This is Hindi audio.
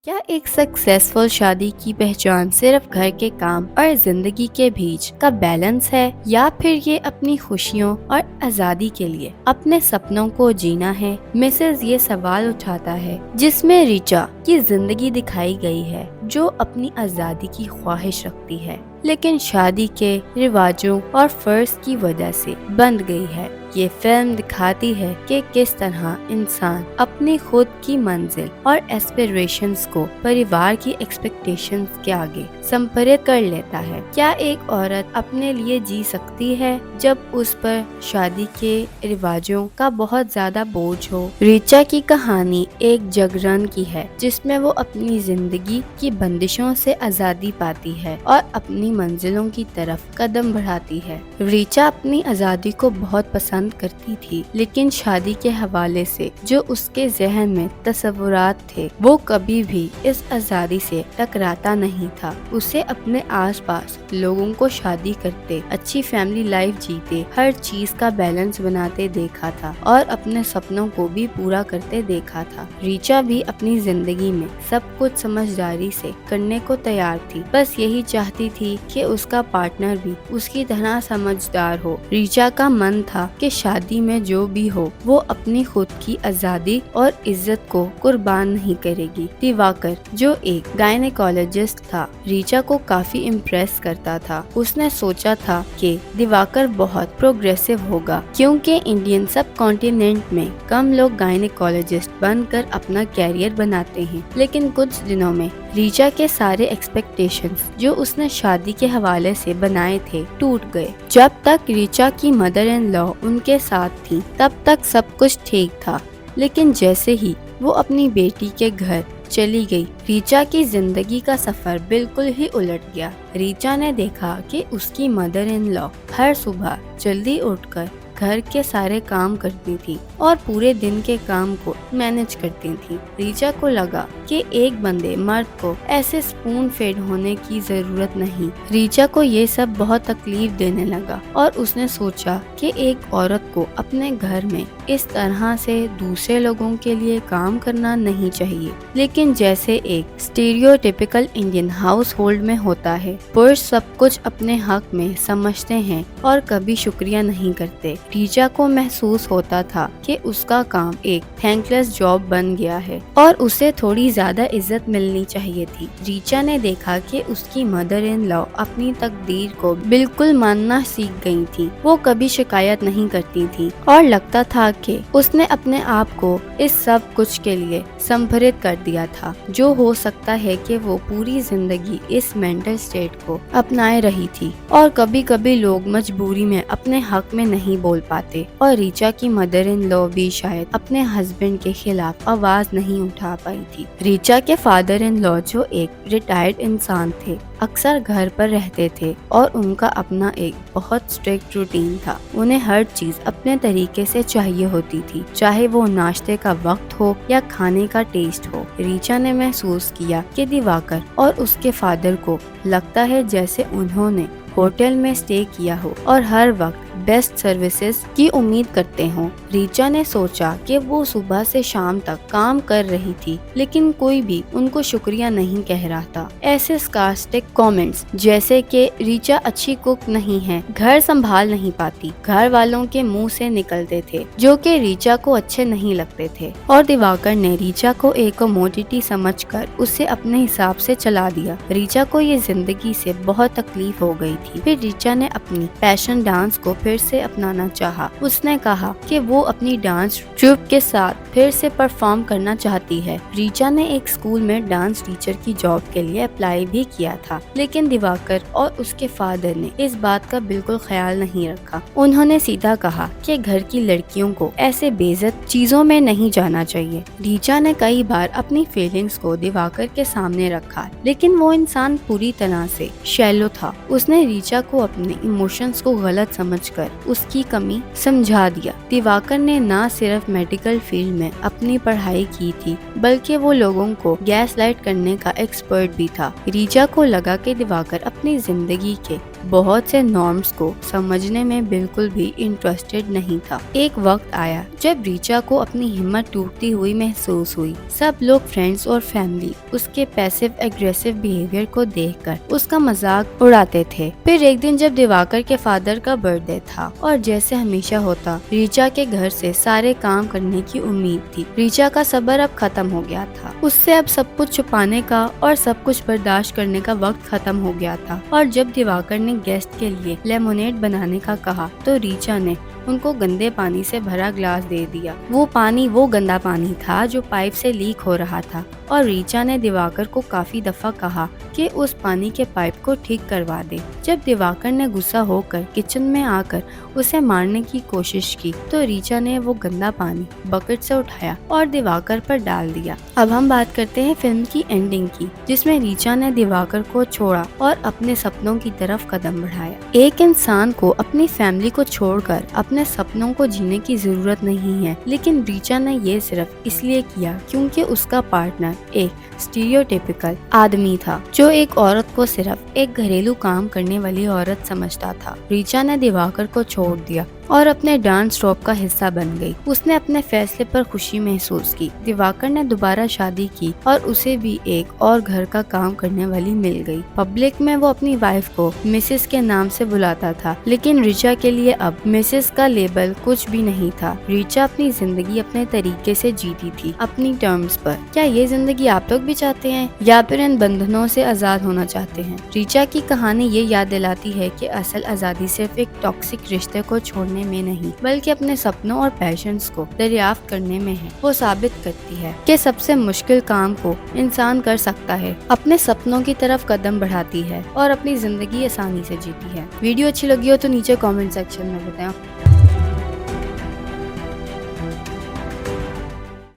क्या एक सक्सेसफुल शादी की पहचान सिर्फ घर के काम और जिंदगी के बीच का बैलेंस है, या फिर ये अपनी खुशियों और आजादी के लिए अपने सपनों को जीना है? मिसेज ये सवाल उठाता है, जिसमें रिचा की जिंदगी दिखाई गई है, जो अपनी आजादी की ख्वाहिश रखती है लेकिन शादी के रिवाजों और फर्ज की वजह से बंध गई है। ये फिल्म दिखाती है कि किस तरह इंसान अपनी खुद की मंजिल और एस्पिरेशंस को परिवार की एक्सपेक्टेशंस के आगे संपरित कर लेता है। क्या एक औरत अपने लिए जी सकती है जब उस पर शादी के रिवाजों का बहुत ज्यादा बोझ हो? रिचा की कहानी एक जागरण की है, जिसमें वो अपनी जिंदगी की बंदिशों से आजादी पाती है और अपनी मंजिलों की तरफ कदम बढ़ाती है। रिचा अपनी आजादी को बहुत पसंद करती थी, लेकिन शादी के हवाले से जो उसके जहन में तस्वुरात थे, वो कभी भी इस आजादी से टकराता नहीं था। उसे अपने आसपास लोगों को शादी करते, अच्छी फैमिली लाइफ जीते, हर चीज का बैलेंस बनाते देखा था और अपने सपनों को भी पूरा करते देखा था। रिचा भी अपनी जिंदगी में सब कुछ समझदारी से करने को तैयार थी, बस यही चाहती थी कि उसका पार्टनर भी उसकी तरह समझदार हो। रिचा का मन था कि शादी में जो भी हो वो अपनी खुद की आजादी और इज्जत को कुर्बान नहीं करेगी। दिवाकर, जो एक गायनेकोलॉजिस्ट था, रिचा को काफी इम्प्रेस करता था। उसने सोचा था कि दिवाकर बहुत प्रोग्रेसिव होगा, क्योंकि इंडियन सब कॉन्टिनेंट में कम लोग गायनेकोलॉजिस्ट बनकर अपना कैरियर बनाते हैं। लेकिन कुछ दिनों में रिचा के सारे एक्सपेक्टेशंस जो उसने शादी के हवाले से बनाए थे टूट गए। जब तक रिचा की मदर इन लॉ उनके साथ थी, तब तक सब कुछ ठीक था, लेकिन जैसे ही वो अपनी बेटी के घर चली गई, रिचा की जिंदगी का सफर बिल्कुल ही उलट गया। रिचा ने देखा कि उसकी मदर इन लॉ हर सुबह जल्दी उठकर घर के सारे काम करती थी और पूरे दिन के काम को मैनेज करती थी। रिचा को लगा कि एक बंदे मर्द को ऐसे स्पून फेड होने की जरूरत नहीं। रिचा को ये सब बहुत तकलीफ देने लगा और उसने सोचा कि एक औरत को अपने घर में इस तरह से दूसरे लोगों के लिए काम करना नहीं चाहिए। लेकिन जैसे एक स्टीरियोटिपिकल इंडियन हाउस होल्ड में होता है, पुरुष सब कुछ अपने हक में समझते हैं और कभी शुक्रिया नहीं करते। रिचा को महसूस होता था कि उसका काम एक थैंकलेस जॉब बन गया है और उसे थोड़ी ज्यादा इज्जत मिलनी चाहिए थी। रिचा ने देखा कि उसकी मदर इन लॉ अपनी तकदीर को बिल्कुल मानना सीख गई थी। वो कभी शिकायत नहीं करती थी और लगता था कि उसने अपने आप को इस सब कुछ के लिए संभरित कर दिया था। जो हो सकता है कि वो पूरी जिंदगी इस मेंटल स्टेट को अपनाए रही थी और कभी कभी लोग मजबूरी में अपने हक में नहीं बोल पाते और रिचा की मदर इन लॉ भी शायद अपने हस्बैंड के खिलाफ आवाज नहीं उठा पाई थी। रिचा के फादर इन लॉ, जो एक रिटायर्ड इंसान थे, अक्सर घर पर रहते थे और उनका अपना एक बहुत स्ट्रिक्ट रूटीन था। उन्हें हर चीज अपने तरीके से चाहिए होती थी, चाहे वो नाश्ते का वक्त हो या खाने का टेस्ट हो। रिचा ने महसूस किया कि दिवाकर और उसके फादर को लगता है जैसे उन्होंने होटल में स्टे किया हो और हर वक्त बेस्ट सर्विसेज की उम्मीद करते हों। रिचा ने सोचा कि वो सुबह से शाम तक काम कर रही थी, लेकिन कोई भी उनको शुक्रिया नहीं कह रहा था। ऐसे स्कार्स्टिक कमेंट्स जैसे कि रिचा अच्छी कुक नहीं है, घर संभाल नहीं पाती, घर वालों के मुंह से निकलते थे, जो कि रिचा को अच्छे नहीं लगते थे। और दिवाकर ने रिचा को एक कमोडिटी समझकर उसे अपने हिसाब से चला दिया। रिचा को ये जिंदगी से बहुत तकलीफ हो गई थी। फिर रिचा ने अपनी पैशन डांस को फिर से अपनाना चाहा। उसने कहा कि वो अपनी डांस ट्रूप के साथ फिर से परफॉर्म करना चाहती है। रिचा ने एक स्कूल में डांस टीचर की जॉब के लिए अप्लाई भी किया था, लेकिन दिवाकर और उसके फादर ने इस बात का बिल्कुल ख्याल नहीं रखा। उन्होंने सीधा कहा कि घर की लड़कियों को ऐसे बेइज्जत चीजों में नहीं जाना चाहिए। रिचा ने कई बार अपनी फीलिंग्स को दिवाकर के सामने रखा, लेकिन वो इंसान पूरी तरह से शैलो था। उसने रिचा को अपने इमोशंस को गलत समझकर उसकी कमी समझा दिया। दिवाकर ने न सिर्फ मेडिकल फील्ड में अपनी पढ़ाई की थी, बल्कि वो लोगों को गैस लाइट करने का एक्सपर्ट भी था। रिचा को लगा कि दिवाकर अपनी जिंदगी के बहुत से नॉर्म्स को समझने में बिल्कुल भी इंटरेस्टेड नहीं था। एक वक्त आया जब रीचा को अपनी हिम्मत टूटती हुई महसूस हुई। सब लोग फ्रेंड्स और फैमिली उसके पैसिव एग्रेसिव बिहेवियर को देखकर उसका मजाक उड़ाते थे। फिर एक दिन जब दिवाकर के फादर का बर्थडे था और जैसे हमेशा होता रीचा के घर से सारे काम करने की उम्मीद थी। रीचा का सब्र अब खत्म हो गया था। उससे अब सब कुछ छुपाने का और सब कुछ बर्दाश्त करने का वक्त खत्म हो गया था। और जब दिवाकर ने गेस्ट के लिए लेमोनेड बनाने का कहा तो रीचा ने उनको गंदे पानी से भरा ग्लास दे दिया। वो पानी वो गंदा पानी था जो पाइप से लीक हो रहा था और रीचा ने दिवाकर को काफी दफा कहा कि उस पानी के पाइप को ठीक करवा दे। जब दिवाकर ने गुस्सा होकर किचन में आकर उसे मारने की कोशिश की तो रीचा ने वो गंदा पानी बकेट से उठाया और दिवाकर पर डाल दिया। अब हम बात करते हैं फिल्म की एंडिंग की, जिसमें रीचा ने दिवाकर को छोड़ा और अपने सपनों की तरफ कदम बढ़ाया। एक इंसान को अपनी फैमिली को छोड़कर अपने सपनों को जीने की जरूरत नहीं है, लेकिन रीचा ने ये सिर्फ इसलिए किया क्योंकि उसका पार्टनर एक स्टीरियोटिपिकल आदमी था जो एक औरत को सिर्फ एक घरेलू काम करने वाली औरत समझता था। रीचा ने दिवाकर को छोड़ दिया और अपने डांस ट्रूप का हिस्सा बन गई। उसने अपने फैसले पर खुशी महसूस की। दिवाकर ने दोबारा शादी की और उसे भी एक और घर का काम करने वाली मिल गई। पब्लिक में वो अपनी वाइफ को मिसेस के नाम से बुलाता था, लेकिन रीचा के लिए अब मिसेस का लेबल कुछ भी नहीं था। रीचा अपनी जिंदगी अपने तरीके से जीती थी, अपनी टर्म्स पर। क्या ये जिंदगी आप लोग भी चाहते हैं या फिर इन बंधनों से आजाद होना चाहते हैं? रीचा की कहानी ये याद दिलाती है कि असल आजादी सिर्फ एक टॉक्सिक रिश्ते को छोड़ने में नहीं, बल्कि अपने सपनों और पैशंस को दरियाफ्त करने में है। वो साबित करती है कि सबसे मुश्किल काम को इंसान कर सकता है, अपने सपनों की तरफ कदम बढ़ाती है और अपनी जिंदगी आसानी से जीती है। वीडियो अच्छी लगी हो तो नीचे कमेंट सेक्शन में बताएं।